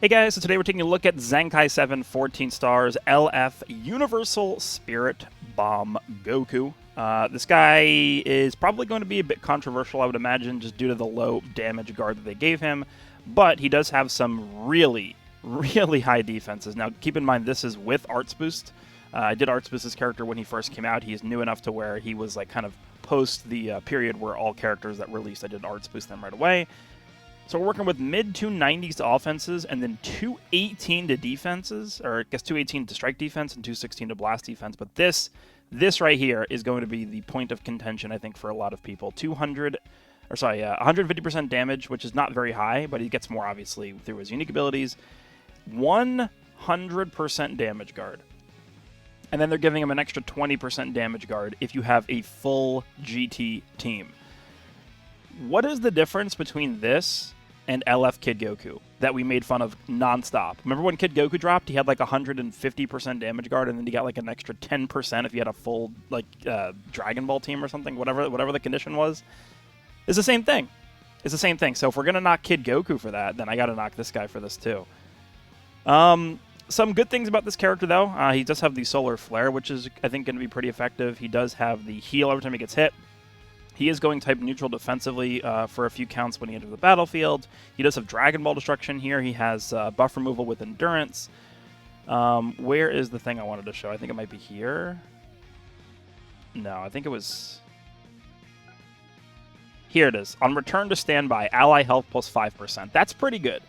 Hey guys, so today we're taking a look at Zenkai 7 14 stars LF Universal Spirit Bomb Goku. This guy is probably going to be a bit controversial, I would imagine, just due to the low damage guard that they gave him, but he does have some really high defenses. Now, keep in mind, this is with Arts Boost. I did Arts Boost this character when he first came out. He is new enough to where he was like kind of post the period where all characters that released, I did Arts Boost them right away. So we're working with mid-290s to offenses and then 218 to defenses, or I guess 218 to strike defense and 216 to blast defense. But this right here is going to be the point of contention, I think, for a lot of people. 150% damage, which is not very high, but he gets more, obviously, through his unique abilities. 100% damage guard. And then they're giving him an extra 20% damage guard if you have a full GT team. What is the difference between this and LF Kid Goku that we made fun of nonstop? Remember when Kid Goku dropped? He had like 150% damage guard, and then he got like an extra 10% if you had a full like Dragon Ball team or something. Whatever the condition was, it's the same thing. It's the same thing. So if we're gonna knock Kid Goku for that, then I got to knock this guy for this too. Some good things about this character though. He does have the Solar Flare, which is I think going to be pretty effective. He does have the heal every time he gets hit. He is going type neutral defensively for a few counts when he enters the battlefield. He does have Dragon Ball Destruction here. He has buff removal with Endurance. Where is the thing I wanted to show? I think it might be here. No, I think it was... Here it is. On return to standby, ally health plus 5%. That's pretty good.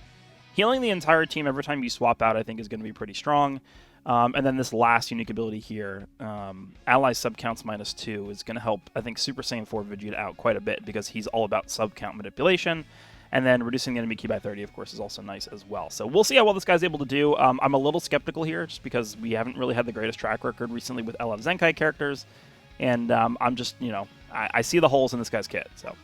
Healing the entire team every time you swap out, I think, is going to be pretty strong. And then this last unique ability here, ally subcounts -2, is going to help, I think, Super Saiyan 4 Vegeta out quite a bit because he's all about subcount manipulation. And then reducing the enemy key by 30, of course, is also nice as well. So we'll see how well this guy's able to do. I'm a little skeptical here just because we haven't really had the greatest track record recently with LF Zenkai characters. And I'm just, I see the holes in this guy's kit. So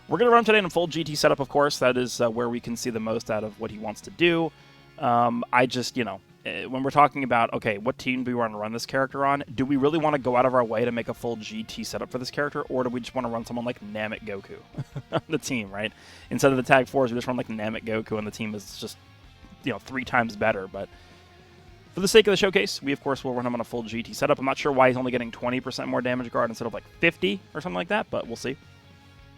we're going to run today in a full GT setup, of course. That is where we can see the most out of what he wants to do. I just, when we're talking about, okay, what team do we want to run this character on? Do we really want to go out of our way to make a full GT setup for this character, or do we just want to run someone like Namek Goku on the team, right? Instead of the tag 4s, we just run like Namek Goku, and the team is just, 3 times better. But for the sake of the showcase, we, of course, will run him on a full GT setup. I'm not sure why he's only getting 20% more damage guard instead of like 50 or something like that, but we'll see.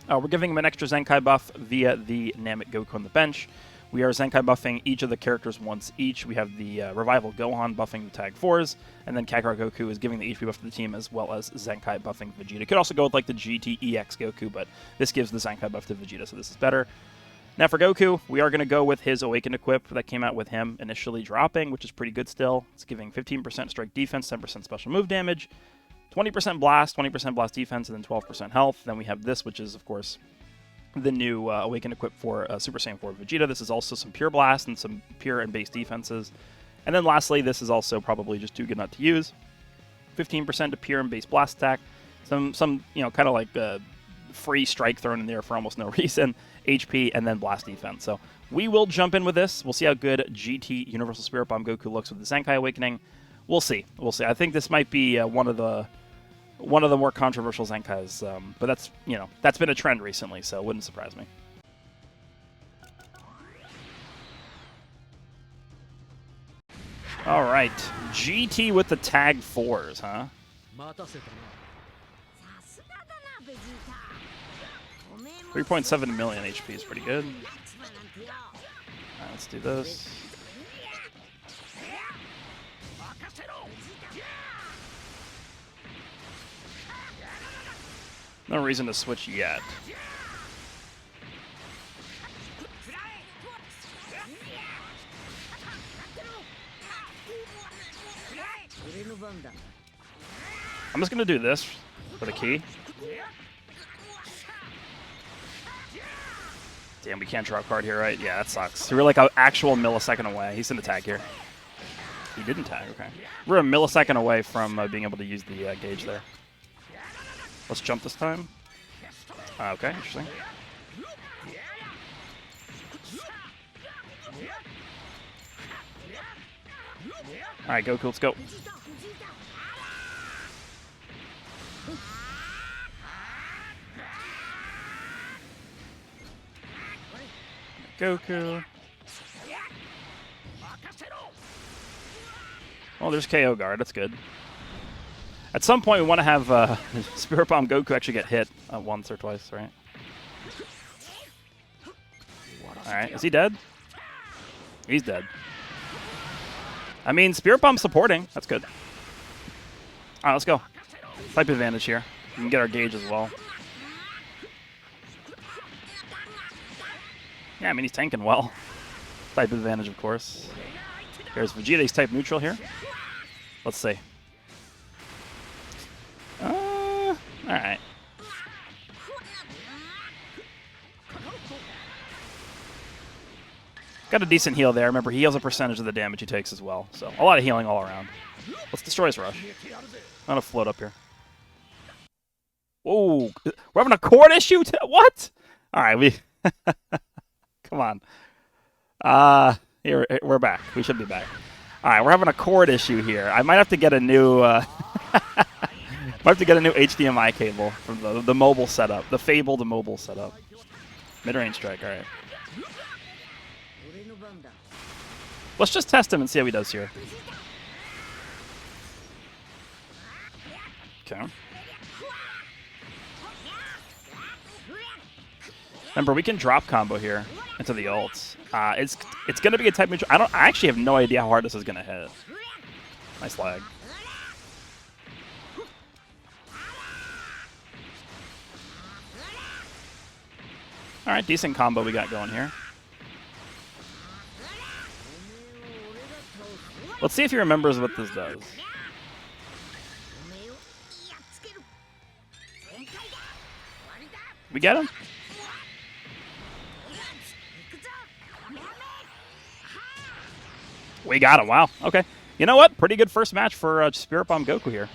We're giving him an extra Zenkai buff via the Namek Goku on the bench. We are Zenkai buffing each of the characters once each. We have the Revival Gohan buffing the Tag 4s, and then Kakarot Goku is giving the HP buff to the team, as well as Zenkai buffing Vegeta. Could also go with like the GT-EX Goku, but this gives the Zenkai buff to Vegeta, so this is better. Now for Goku, we are going to go with his Awakened equip that came out with him initially dropping, which is pretty good still. It's giving 15% strike defense, 10% special move damage, 20% blast, 20% blast defense, and then 12% health. Then we have this, which is, of course, the new Awakened equip for Super Saiyan 4 Vegeta. This is also some Pure Blast and some Pure and Base defenses. And then lastly, this is also probably just too good not to use. 15% to Pure and Base Blast attack. Some kind of like free strike thrown in there for almost no reason. HP and then Blast defense. So we will jump in with this. We'll see how good GT Universal Spirit Bomb Goku looks with the Zenkai Awakening. We'll see. We'll see. I think this might be one of the more controversial Zenkais, but that's been a trend recently, so it wouldn't surprise me. All right, GT with the Tag 4s, huh? 3.7 million HP is pretty good. Let's do this. No reason to switch yet. I'm just going to do this for the key. Damn, we can't draw a card here, right? Yeah, that sucks. So we're like an actual millisecond away. He's going to tag here. He didn't tag, okay. We're a millisecond away from being able to use the gauge there. Let's jump this time. Okay, interesting. Alright, Goku, let's go. Goku. Well, there's KO guard. That's good. At some point, we want to have Spirit Bomb Goku actually get hit once or twice, right? Alright, is he dead? He's dead. I mean, Spirit Bomb supporting. That's good. Alright, let's go. Type advantage here. We can get our gauge as well. Yeah, I mean, he's tanking well. Type advantage, of course. There's Vegeta. He's type neutral here. Let's see. Alright. Got a decent heal there. Remember, he heals a percentage of the damage he takes as well. So, a lot of healing all around. Let's destroy his rush. I'm going to float up here. Whoa. We're having a cord issue? What? Alright, we... Come on. Here, we're back. We should be back. Alright, we're having a cord issue here. I might have to get a new... might have to get a new HDMI cable from the mobile setup. The fabled mobile setup. Mid-range strike, alright. Let's just test him and see how he does here. Okay. Remember, we can drop combo here into the ults. It's going to be a type neutral. I actually have no idea how hard this is going to hit. Nice lag. All right, decent combo we got going here. Let's see if he remembers what this does. We get him? We got him. Wow. Okay. You know what? Pretty good first match for Spirit Bomb Goku here.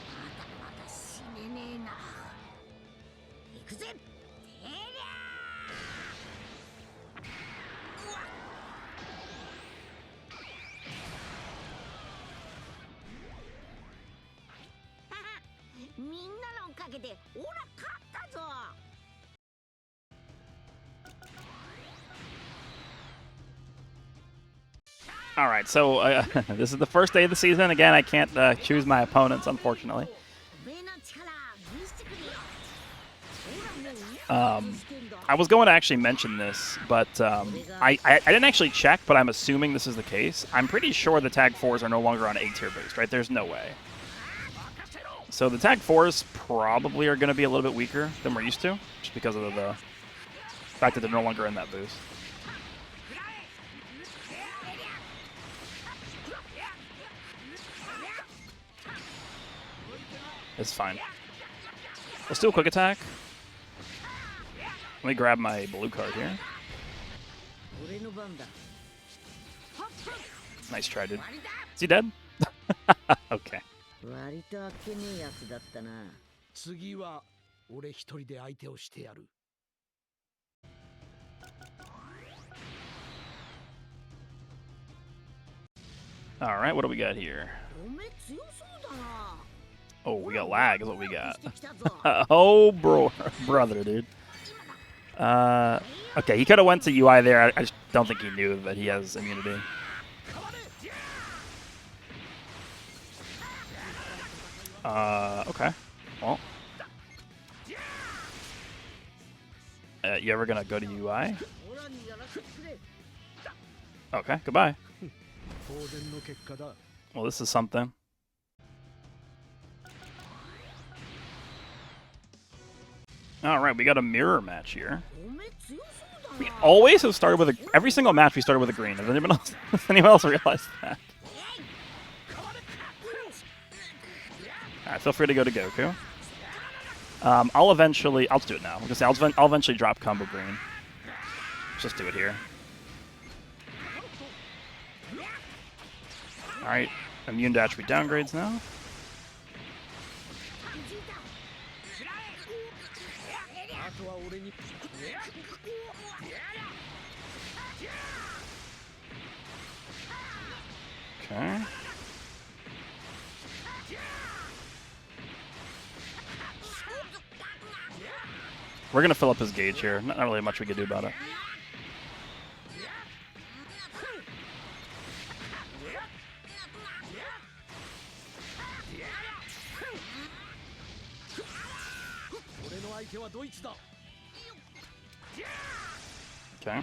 All right, so this is the first day of the season. Again, I can't choose my opponents, unfortunately. I was going to actually mention this, but I didn't actually check, but I'm assuming this is the case. I'm pretty sure the Tag 4s are no longer on A-tier boost, right? There's no way. So the Tag 4s probably are going to be a little bit weaker than we're used to, just because of the fact that they're no longer in that boost. It's fine. Let's do a quick attack. Let me grab my blue card here. Nice try, dude. Is he dead? Okay. All right, what do we got here? Oh, we got lag is what we got. Oh, brother, dude. Okay, he could have went to UI there. I just don't think he knew that he has immunity. Okay. Well. You ever gonna go to UI? Okay, goodbye. Well, this is something. All right, we got a mirror match here. We always have started with every single match we started with a green. Has anyone else realized that? All right, feel free to go to Goku. I'll just do it now. I'll eventually drop combo green. Let's just do it here. All right, immune to attribute downgrades now. Okay. We're going to fill up his gauge here. Not really much we can do about it. Okay.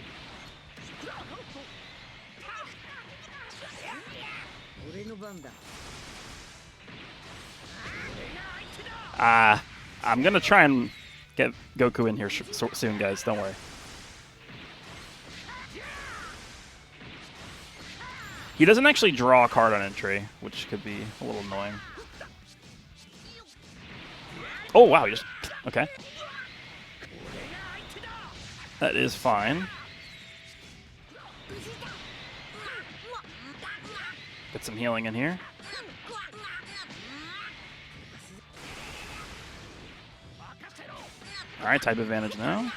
I'm gonna try and get Goku in here soon, guys. Don't worry. He doesn't actually draw a card on entry, which could be a little annoying. Oh, wow. He just... Okay. That is fine. Get some healing in here. Alright, type advantage now.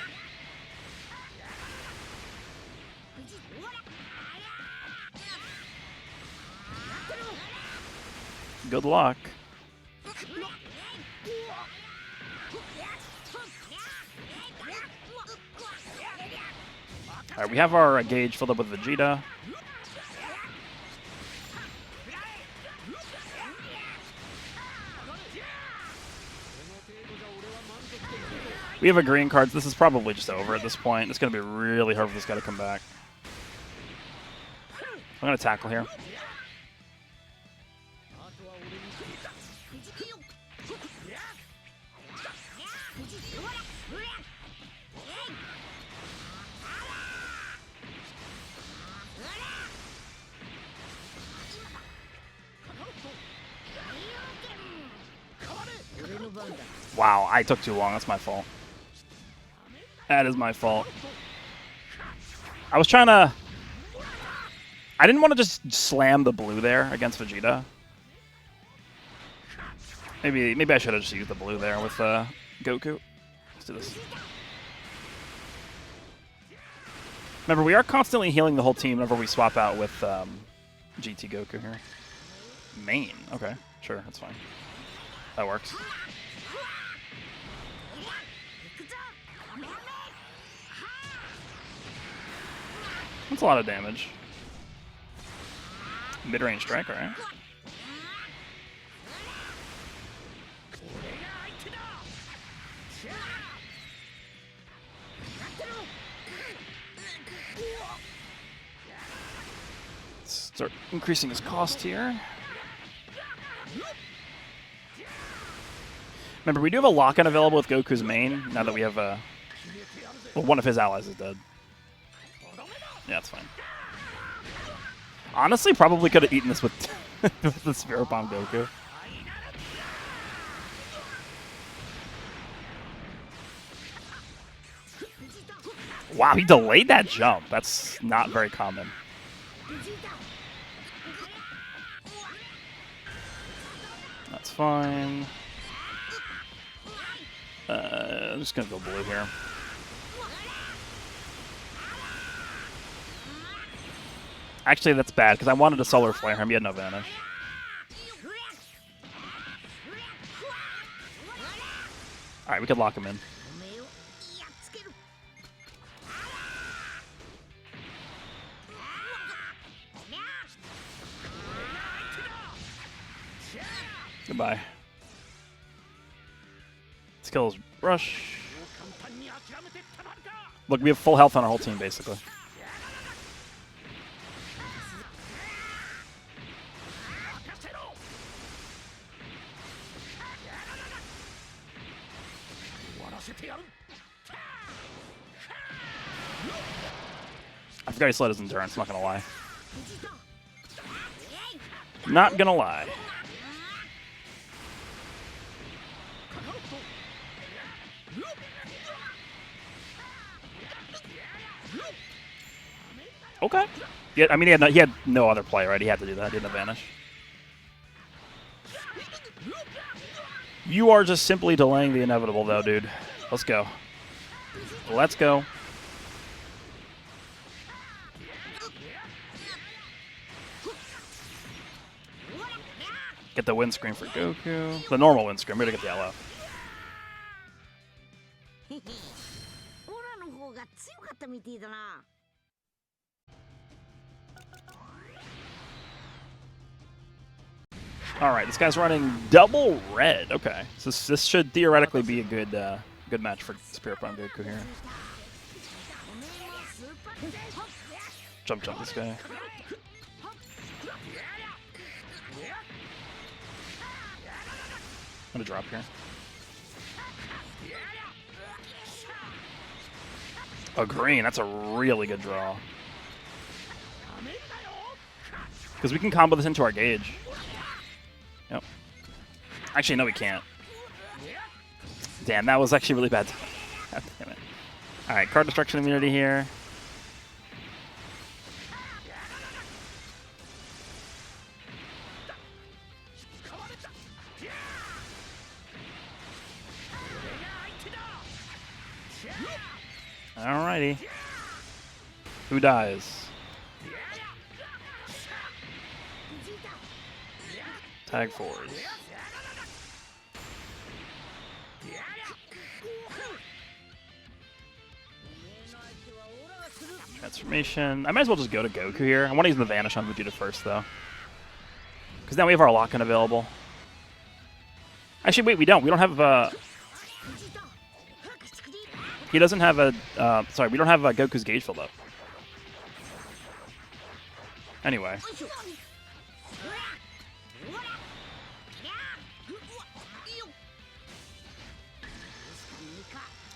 Good luck. Alright, we have our gauge filled up with Vegeta. We have a green card. This is probably just over at this point. It's going to be really hard for this guy to come back. I'm going to tackle here. Wow, I took too long. That's my fault. That is my fault. I was trying to... I didn't want to just slam the blue there against Vegeta. Maybe I should have just used the blue there with Goku. Let's do this. Remember, we are constantly healing the whole team whenever we swap out with GT Goku here. Main. Okay, sure, that's fine. That works. That's a lot of damage. Mid-range strike, alright. Start increasing his cost here. Remember, we do have a lock-in available with Goku's main, now that we have well, one of his allies is dead. Yeah, that's fine. Honestly, probably could have eaten this with, with the Spirit Bomb Goku. Wow, he delayed that jump. That's not very common. That's fine. I'm just going to go blue here. Actually, that's bad, because I wanted to Solar Flare him. He had no vanish. Alright, we could lock him in. Goodbye. Let's kill his rush. Look, we have full health on our whole team, basically. I forgot he slowed his endurance, not gonna lie. Not gonna lie. Okay. Yeah, I mean, he had no other play, right? He had to do that. He didn't vanish. You are just simply delaying the inevitable, though, dude. Let's go. Let's go. Get the windscreen for Goku. The normal windscreen. We're gonna get the LF. All right, this guy's running double red. Okay, so this should theoretically be a good Good match for Spirit Bomb Goku here. Jump this guy. I'm gonna drop here. Oh, green. That's a really good draw. Because we can combo this into our gauge. Yep. Actually, no, we can't. Damn, that was actually really bad. God damn it. Alright, card destruction immunity here. Alrighty. Who dies? Tag fours. Transformation. I might as well just go to Goku here. I want to use the Vanish on Vegeta first, though. Because now we have our lock-in available. Actually, wait, we don't. We don't have... He doesn't have a... sorry, we don't have Goku's gauge filled up. Anyway.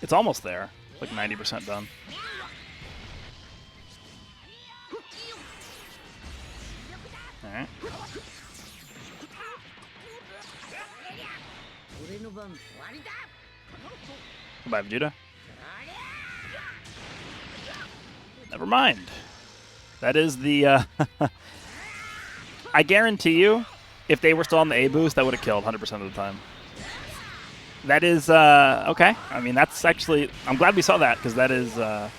It's almost there. Like 90% done. Alright. Goodbye, Vegeta. Never mind. That is the... I guarantee you, if they were still on the A boost, that would have killed 100% of the time. That is... okay. I mean, that's actually... I'm glad we saw that, because that is... wow,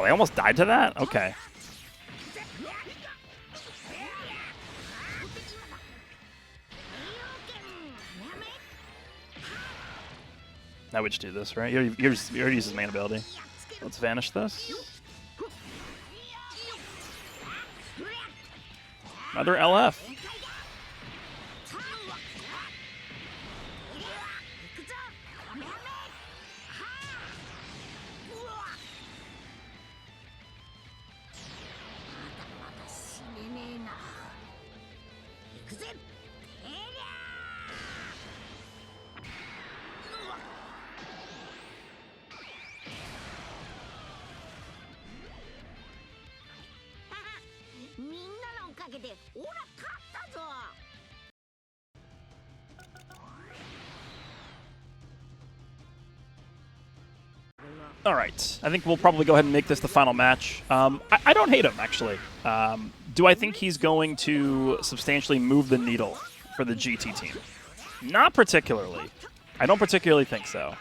they almost died to that? Okay. Now we just do this, right? You already used his main ability. Let's vanish this. Another LF. All right, I think we'll probably go ahead and make this the final match. I don't hate him, actually. Do I think he's going to substantially move the needle for the GT team? Not particularly. I don't particularly think so.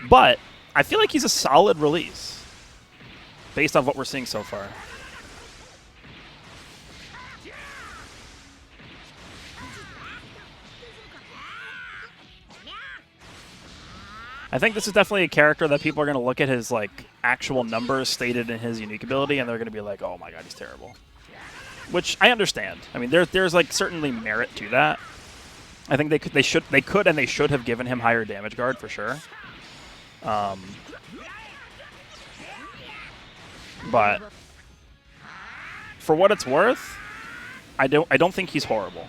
But I feel like he's a solid release based on what we're seeing so far. I think this is definitely a character that people are going to look at his like actual numbers stated in his unique ability, and they're going to be like, "Oh my god, he's terrible." Which I understand. I mean, there's like certainly merit to that. I think they should have given him higher damage guard for sure. But for what it's worth, I don't think he's horrible.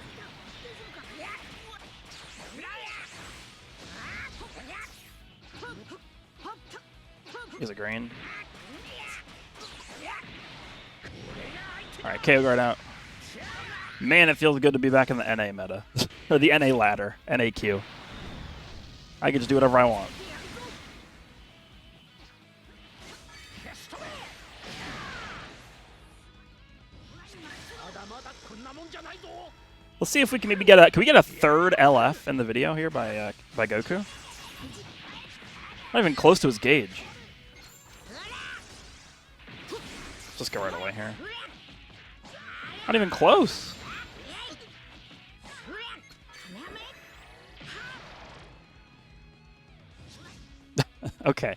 Is it green? Alright, KO guard out. Man, it feels good to be back in the NA meta. Or the NA ladder. NAQ. I can just do whatever I want. Let's see if we can maybe get can we get a third LF in the video here by Goku? Not even close to his gauge. Just go right away here. Not even close. Okay.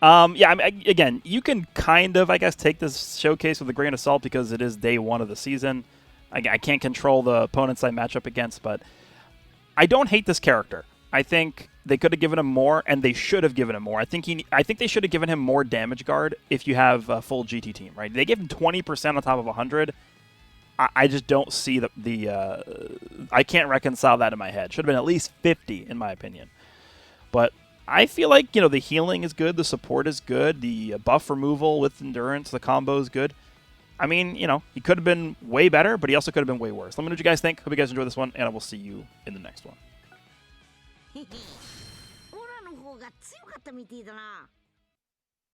Yeah, I mean, again, you can kind of, I guess, take this showcase with a grain of salt because it is day one of the season. I can't control the opponents I match up against, but I don't hate this character. I think they could have given him more, and they should have given him more. I think they should have given him more damage guard if you have a full GT team, right? They gave him 20% on top of 100. I just don't see I can't reconcile that in my head. Should have been at least 50, in my opinion. But I feel like, you know, the healing is good, the support is good, the buff removal with endurance, the combo is good. I mean, you know, he could have been way better, but he also could have been way worse. Let me know what you guys think. Hope you guys enjoy this one, and I will see you in the next one. オラの方が強かったみてえだな。